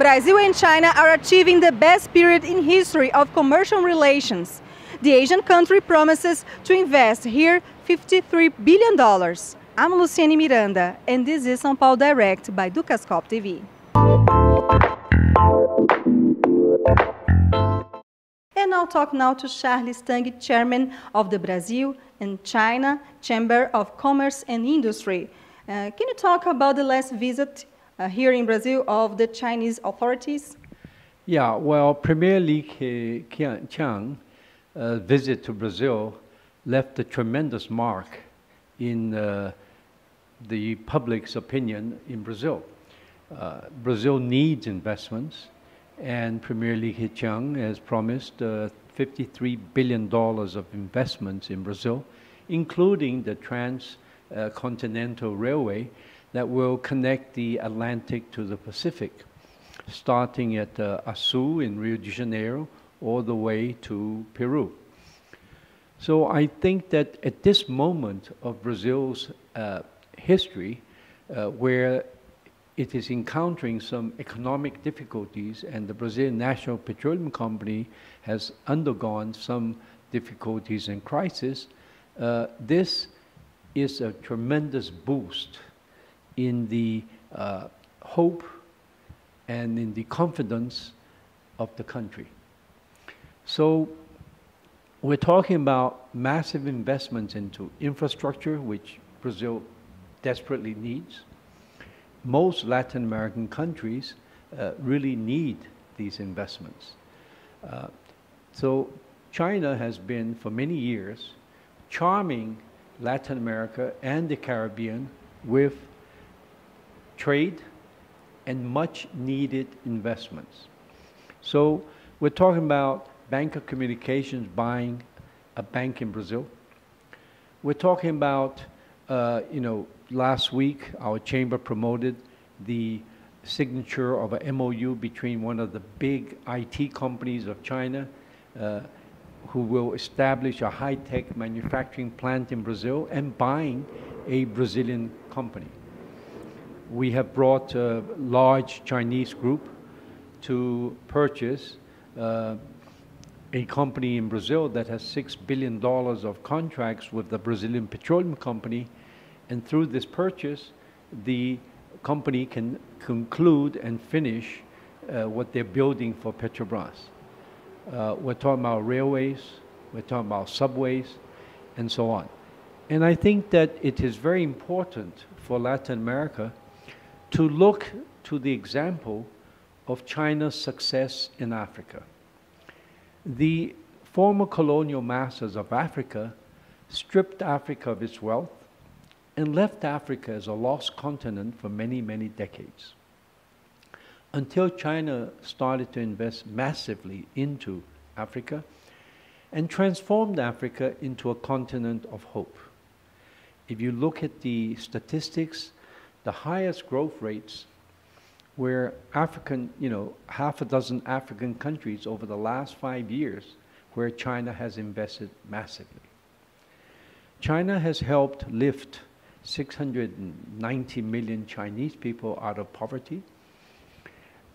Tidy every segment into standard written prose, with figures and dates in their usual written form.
Brazil and China are achieving the best period in history of commercial relations. The Asian country promises to invest here $53 billion. I'm Luciane Miranda, and this is São Paulo Direct by Dukascopy TV. And I'll talk now to Charles Tang, chairman of the Brazil and China Chamber of Commerce and Industry. Can you talk about the last visit here in Brazil of the Chinese authorities? Yeah, well, Premier Li Keqiang visit to Brazil left a tremendous mark in the public's opinion in Brazil. Brazil needs investments, and Premier Li Keqiang has promised $53 billion of investments in Brazil, including the transcontinental railway that will connect the Atlantic to the Pacific, starting at Açu in Rio de Janeiro all the way to Peru. So I think that at this moment of Brazil's history, where it is encountering some economic difficulties, and the Brazilian National Petroleum Company has undergone some difficulties and crisis, this is a tremendous boost in the hope and in the confidence of the country. So we're talking about massive investments into infrastructure, which Brazil desperately needs. Most Latin American countries really need these investments. So China has been, for many years, charming Latin America and the Caribbean with trade and much needed investments. So we're talking about Bank of Communications buying a bank in Brazil. We're talking about, last week our chamber promoted the signature of a MOU between one of the big IT companies of China who will establish a high-tech manufacturing plant in Brazil and buying a Brazilian company. We have brought a large Chinese group to purchase a company in Brazil that has $6 billion of contracts with the Brazilian Petroleum Company, and through this purchase, the company can conclude and finish what they're building for Petrobras. We're talking about railways, we're talking about subways, and so on. And I think that it is very important for Latin America to look to the example of China's success in Africa. The former colonial masters of Africa stripped Africa of its wealth and left Africa as a lost continent for many, many decades, until China started to invest massively into Africa and transformed Africa into a continent of hope. If you look at the statistics, the highest growth rates where half a dozen African countries over the last 5 years where China has invested massively. China has helped lift 690 million Chinese people out of poverty,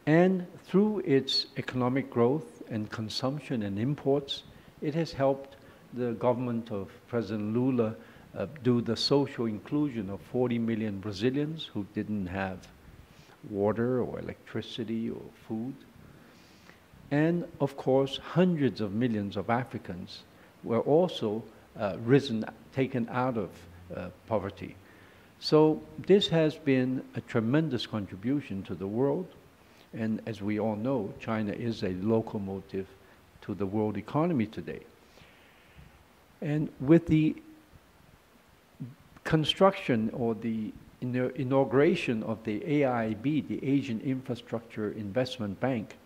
and through its economic growth and consumption and imports, it has helped the government of President Lula do the social inclusion of 40 million Brazilians who didn't have water or electricity or food. And of course, hundreds of millions of Africans were also taken out of poverty. So this has been a tremendous contribution to the world. And as we all know, China is a locomotive to the world economy today. And with the construction or the inauguration of the AIIB, the Asian Infrastructure Investment Bank,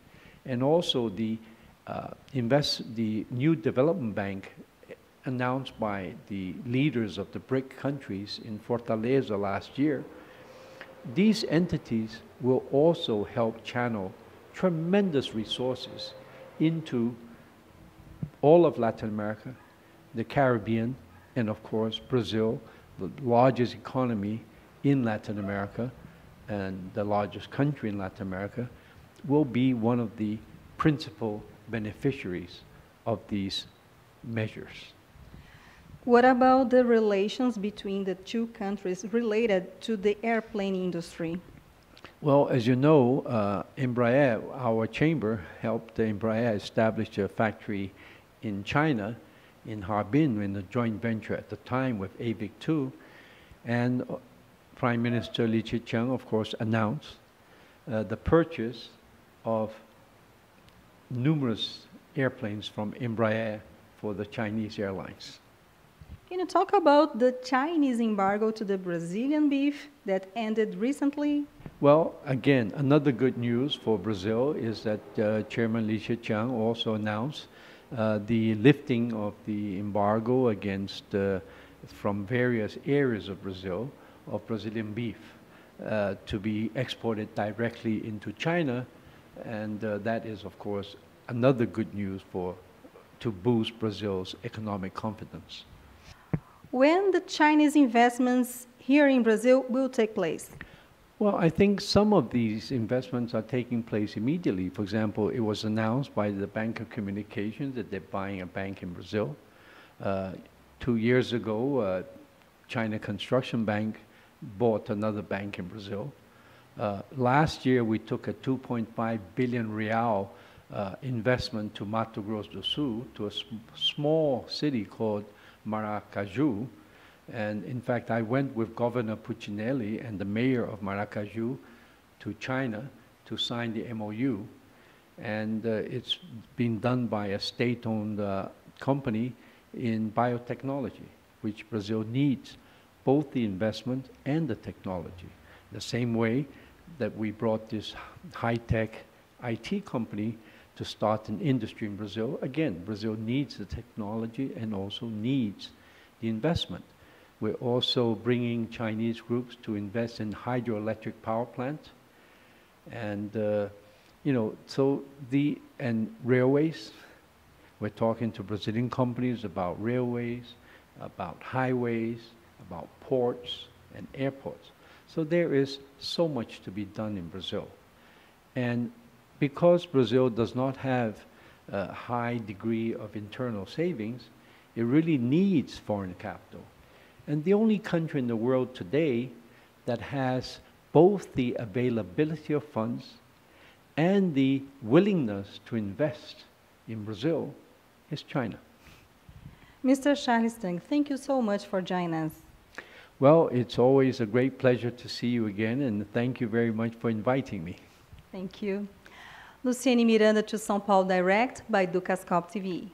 and also the new development bank announced by the leaders of the BRIC countries in Fortaleza last year, these entities will also help channel tremendous resources into all of Latin America, the Caribbean, and of course Brazil, the largest economy in Latin America and the largest country in Latin America, will be one of the principal beneficiaries of these measures. What about the relations between the two countries related to the airplane industry? Well, as you know, Embraer, our chamber, helped Embraer establish a factory in China, in Harbin, in a joint venture at the time with AVIC 2. And Prime Minister Li Keqiang, of course, announced the purchase of numerous airplanes from Embraer for the Chinese airlines. Can you talk about the Chinese embargo to the Brazilian beef that ended recently? Well, again, another good news for Brazil is that Chairman Li Keqiang also announced the lifting of the embargo against, from various areas of Brazil, of Brazilian beef to be exported directly into China. And that is, of course, another good news to boost Brazil's economic confidence. When the Chinese investments here in Brazil will take place? Well, I think some of these investments are taking place immediately. For example, it was announced by the Bank of Communications that they're buying a bank in Brazil. 2 years ago, China Construction Bank bought another bank in Brazil. Last year, we took a 2.5 billion real investment to Mato Grosso do Sul, to a small city called Maracaju. And in fact, I went with Governor Puccinelli and the mayor of Maracaju to China to sign the MOU. And it's been done by a state-owned company in biotechnology, which Brazil needs, both the investment and the technology. The same way that we brought this high-tech IT company to start an industry in Brazil. Again, Brazil needs the technology and also needs the investment. We're also bringing Chinese groups to invest in hydroelectric power plants. And, and railways. We're talking to Brazilian companies about railways, about highways, about ports and airports. So there is so much to be done in Brazil. And because Brazil does not have a high degree of internal savings, it really needs foreign capital. And the only country in the world today that has both the availability of funds and the willingness to invest in Brazil is China. Mr. Charles Tang, thank you so much for joining us. Well, it's always a great pleasure to see you again, and thank you very much for inviting me. Thank you. Luciane Miranda to São Paulo Direct by Dukascopy TV.